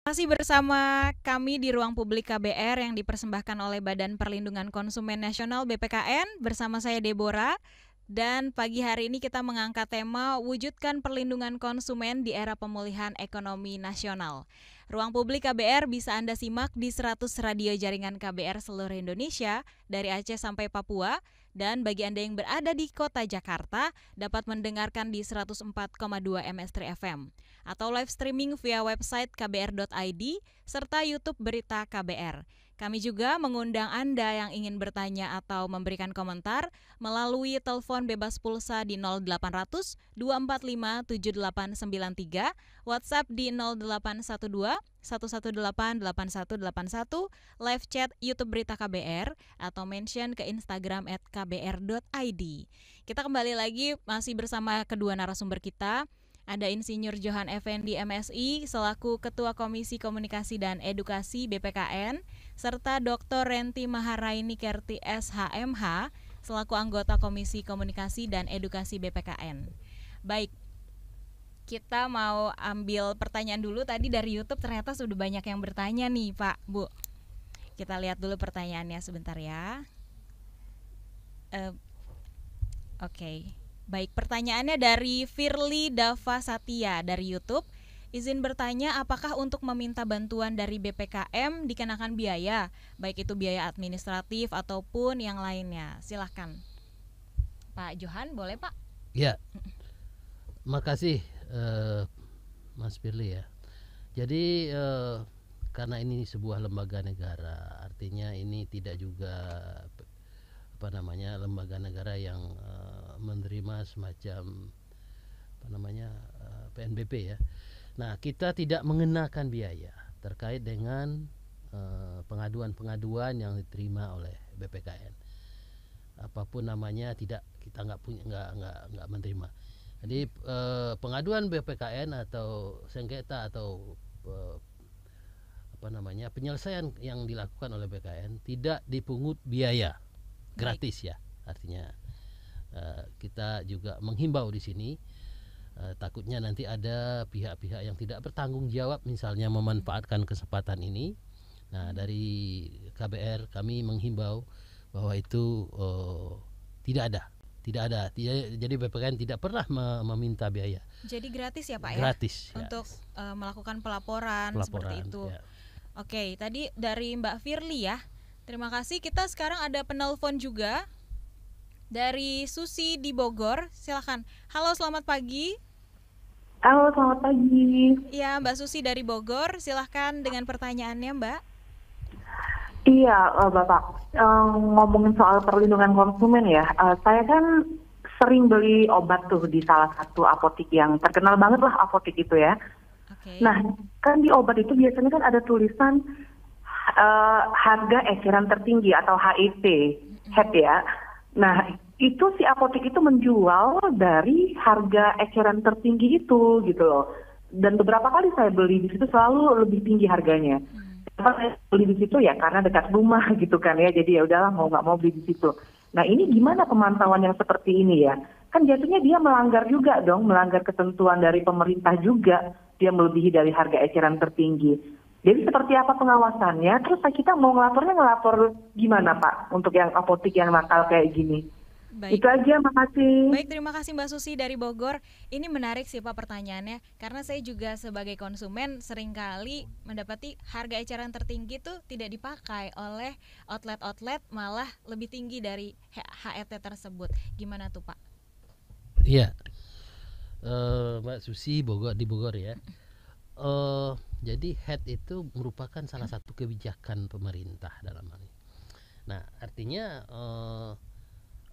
Masih bersama kami di Ruang Publik KBR yang dipersembahkan oleh Badan Perlindungan Konsumen Nasional BPKN bersama saya Deborah. Dan pagi hari ini kita mengangkat tema wujudkan perlindungan konsumen di era pemulihan ekonomi nasional. Ruang Publik KBR bisa Anda simak di 100 radio jaringan KBR seluruh Indonesia dari Aceh sampai Papua. Dan bagi Anda yang berada di kota Jakarta dapat mendengarkan di 104,2 MS3 FM atau live streaming via website kbr.id serta YouTube Berita KBR. Kami juga mengundang Anda yang ingin bertanya atau memberikan komentar melalui telepon bebas pulsa di 0800 245 7893, WhatsApp di 0812 118 8181, live chat YouTube Berita KBR atau mention ke Instagram @kbr.id. Kita kembali lagi masih bersama kedua narasumber kita. Ada Insinyur Johan Effendi MSI selaku Ketua Komisi Komunikasi dan Edukasi BPKN serta Dr. Renti Maharaini Kerti SHMH selaku anggota Komisi Komunikasi dan Edukasi BPKN. Baik, kita mau ambil pertanyaan dulu. Tadi dari YouTube ternyata sudah banyak yang bertanya nih Pak, Bu. Kita lihat dulu pertanyaannya sebentar ya. Oke. Baik, pertanyaannya dari Firly Dava Satya dari YouTube. Izin bertanya, apakah untuk meminta bantuan dari BPKM dikenakan biaya, baik itu biaya administratif ataupun yang lainnya? Silahkan Pak Johan, boleh Pak? Ya, makasih Mas Firly ya. Jadi karena ini sebuah lembaga negara, artinya ini tidak juga lembaga negara yang menerima semacam PNBP ya. Nah, kita tidak mengenakan biaya terkait dengan pengaduan-pengaduan yang diterima oleh BPKN. Apapun namanya kita nggak menerima. Jadi pengaduan BPKN atau sengketa atau penyelesaian yang dilakukan oleh BPKN tidak dipungut biaya, gratis ya. Artinya kita juga menghimbau di sini takutnya nanti ada pihak-pihak yang tidak bertanggung jawab misalnya memanfaatkan kesempatan ini. Nah, dari KBR kami menghimbau bahwa itu tidak ada. Jadi BPKN tidak pernah meminta biaya. Jadi gratis ya Pak ya? Gratis untuk melakukan pelaporan seperti itu ya. Oke, tadi dari Mbak Firly ya. Terima kasih. Kita sekarang ada penelpon juga dari Susi di Bogor. Silakan. Halo, selamat pagi. Halo, selamat pagi. Iya, Mbak Susi dari Bogor. Silahkan dengan pertanyaannya, Mbak. Iya, Bapak. Ngomongin soal perlindungan konsumen ya. Saya kan sering beli obat tuh di salah satu apotik yang terkenal banget lah apotik itu ya. Okay. Nah, kan di obat itu biasanya kan ada tulisan harga eceran tertinggi atau HET, HET ya. Nah, itu si apotek itu menjual dari harga eceran tertinggi itu gitu loh. Dan beberapa kali saya beli di situ selalu lebih tinggi harganya. Saya beli di situ ya karena dekat rumah gitu kan ya. Jadi ya udahlah mau nggak mau beli di situ. Nah, ini gimana pemantauan yang seperti ini ya? Kan jatuhnya dia melanggar juga dong, melanggar ketentuan dari pemerintah juga. Dia melebihi dari harga eceran tertinggi. Jadi seperti apa pengawasannya? Terus kita mau ngelapor gimana Pak untuk yang apotik yang nakal kayak gini? Baik. Itu aja, makasih. Baik, terima kasih Mbak Susi dari Bogor. Ini menarik sih Pak pertanyaannya, karena saya juga sebagai konsumen seringkali mendapati harga eceran tertinggi itu tidak dipakai oleh outlet-outlet, malah lebih tinggi dari HET tersebut. Gimana tuh Pak? Iya, Mbak Susi di Bogor ya. Jadi HET itu merupakan salah satu kebijakan pemerintah dalam hal ini. Nah, artinya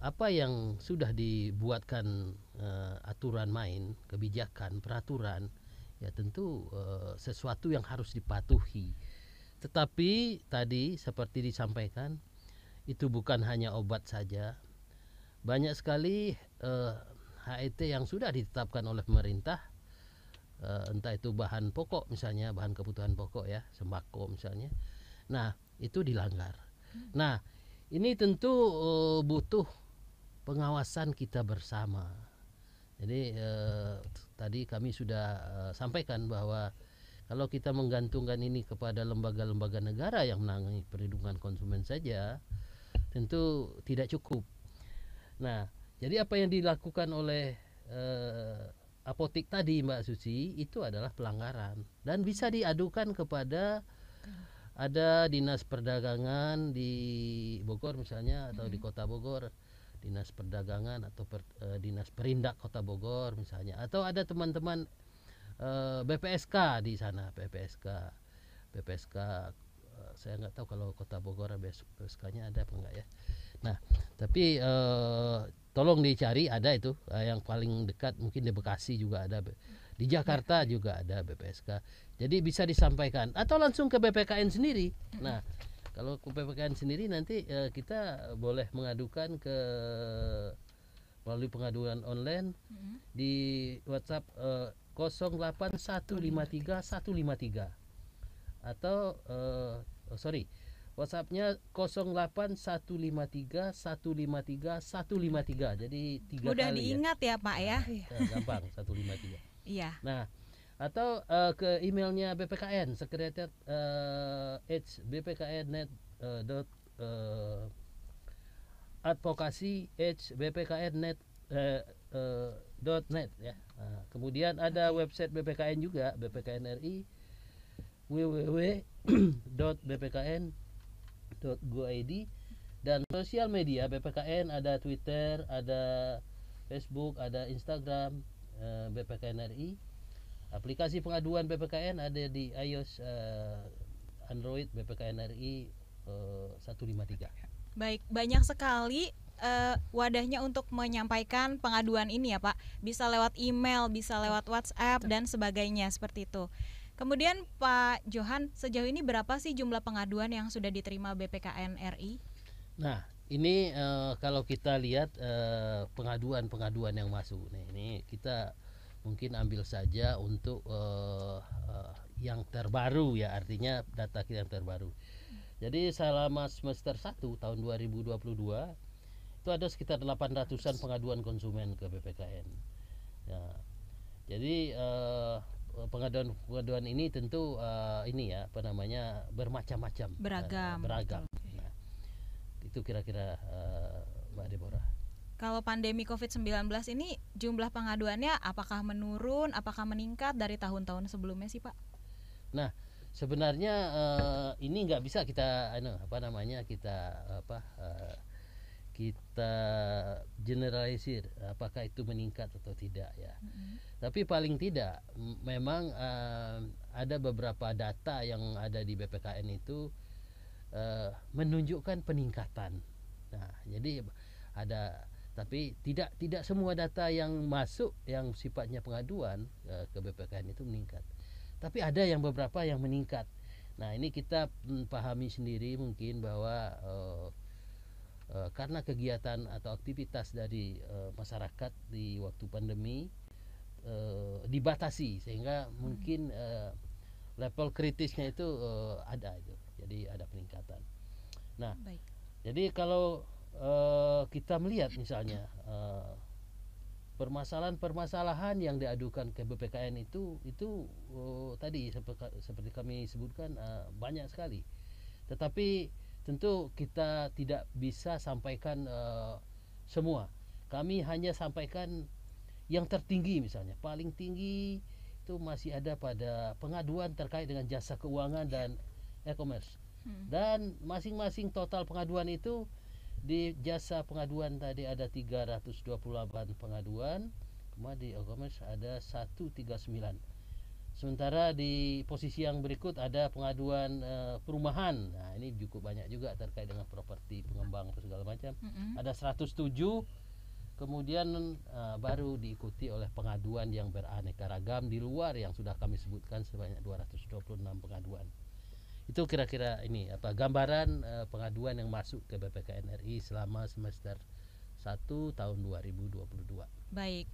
apa yang sudah dibuatkan aturan main, kebijakan, peraturan, ya tentu sesuatu yang harus dipatuhi. Tetapi tadi seperti disampaikan, itu bukan hanya obat saja. Banyak sekali HET yang sudah ditetapkan oleh pemerintah, entah itu bahan pokok misalnya, bahan kebutuhan pokok ya, sembako misalnya. Nah, itu dilanggar. Nah, ini tentu butuh pengawasan kita bersama. Jadi tadi kami sudah sampaikan bahwa Kalau kita menggantungkan ini kepada lembaga-lembaga negara yang menangani perlindungan konsumen saja, tentu tidak cukup. Nah, jadi apa yang dilakukan oleh apotik tadi Mbak Susi itu adalah pelanggaran dan bisa diadukan kepada ada dinas perdagangan di Bogor misalnya atau di Kota Bogor, dinas perdagangan atau dinas perindak Kota Bogor misalnya, atau ada teman-teman BPSK di sana, BPSK saya nggak tahu kalau Kota Bogor BPSK-nya ada apa enggak ya. Nah, tapi tolong dicari, ada itu yang paling dekat mungkin di Bekasi juga ada, di Jakarta juga ada BPSK. Jadi bisa disampaikan atau langsung ke BPKN sendiri. Nah, kalau ke BPKN sendiri nanti kita boleh mengadukan ke melalui pengaduan online di WhatsApp 08153153 atau WhatsAppnya 08153153 jadi 3 Mudah kali diingat ya Pak ya. Gampang 153. Iya. Nah, atau ke emailnya BPKN sekretariat bpkn.net advokasi bpkn.net .net ya. Kemudian ada website BPKN juga, BPKN RI, www.bpkn.go.id, dan sosial media BPKN ada Twitter, ada Facebook, ada Instagram BPKN RI. Aplikasi pengaduan BPKN ada di iOS, Android BPKN RI 153. Baik, banyak sekali wadahnya untuk menyampaikan pengaduan ini ya Pak. Bisa lewat email, bisa lewat WhatsApp dan sebagainya seperti itu. Kemudian Pak Johan, sejauh ini berapa sih jumlah pengaduan yang sudah diterima BPKN RI? Nah, ini kalau kita lihat pengaduan yang masuk, ini kita mungkin ambil saja untuk yang terbaru ya, artinya data kita yang terbaru. Jadi selama semester 1 tahun 2022 itu ada sekitar 800-an pengaduan konsumen ke BPKN. Ya, jadi pengaduan ini tentu ini ya bermacam-macam, beragam. Nah, itu kira-kira Mbak Deborah. Kalau pandemi COVID-19 ini jumlah pengaduannya apakah menurun, apakah meningkat dari tahun-tahun sebelumnya sih Pak? Nah, sebenarnya ini nggak bisa kita kita generalisir apakah itu meningkat atau tidak ya. Tapi paling tidak memang ada beberapa data yang ada di BPKN itu menunjukkan peningkatan. Nah, jadi ada, tapi tidak semua data yang masuk yang sifatnya pengaduan ke BPKN itu meningkat. Tapi ada yang beberapa yang meningkat. Nah, ini kita pahami sendiri mungkin bahwa karena kegiatan atau aktivitas dari masyarakat di waktu pandemi dibatasi sehingga mungkin level kritisnya itu ada itu. Jadi ada peningkatan. Nah, baik. Jadi kalau kita melihat misalnya permasalahan-permasalahan yang diadukan ke BPKN itu tadi seperti kami sebutkan banyak sekali. Tetapi tentu kita tidak bisa sampaikan semua. Kami hanya sampaikan yang tertinggi, misalnya paling tinggi itu masih ada pada pengaduan terkait dengan jasa keuangan dan e-commerce. Dan masing-masing total pengaduan itu di jasa pengaduan tadi ada 328 pengaduan, kemudian di e-commerce ada 139. Sementara di posisi yang berikut ada pengaduan perumahan. Nah, ini cukup banyak juga terkait dengan properti, pengembang segala macam. Ada 107. Kemudian baru diikuti oleh pengaduan yang beraneka ragam di luar yang sudah kami sebutkan sebanyak 226 pengaduan. Itu kira-kira ini gambaran pengaduan yang masuk ke BPKN RI selama semester 1 tahun 2022. Baik.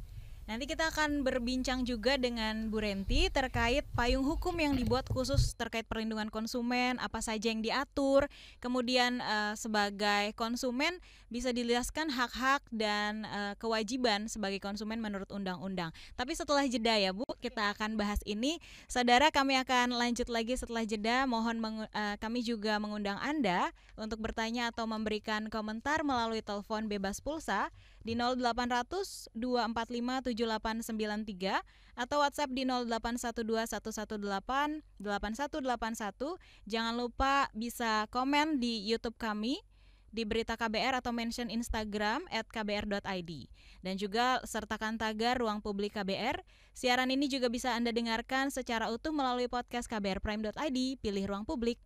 Nanti kita akan berbincang juga dengan Bu Renti terkait payung hukum yang dibuat khusus terkait perlindungan konsumen, apa saja yang diatur, kemudian sebagai konsumen bisa dijelaskan hak-hak dan kewajiban sebagai konsumen menurut undang-undang. Tapi setelah jeda ya Bu, kita akan bahas ini. Saudara, kami akan lanjut lagi setelah jeda. Mohon kami juga mengundang Anda untuk bertanya atau memberikan komentar melalui telepon bebas pulsa di 0800 245 7893 atau WhatsApp di 0812 118 8181. Jangan lupa bisa komen di YouTube kami di Berita KBR atau mention Instagram @kbr.id. Dan juga sertakan tagar Ruang Publik KBR. Siaran ini juga bisa Anda dengarkan secara utuh melalui podcast kbrprime.id. Pilih Ruang Publik.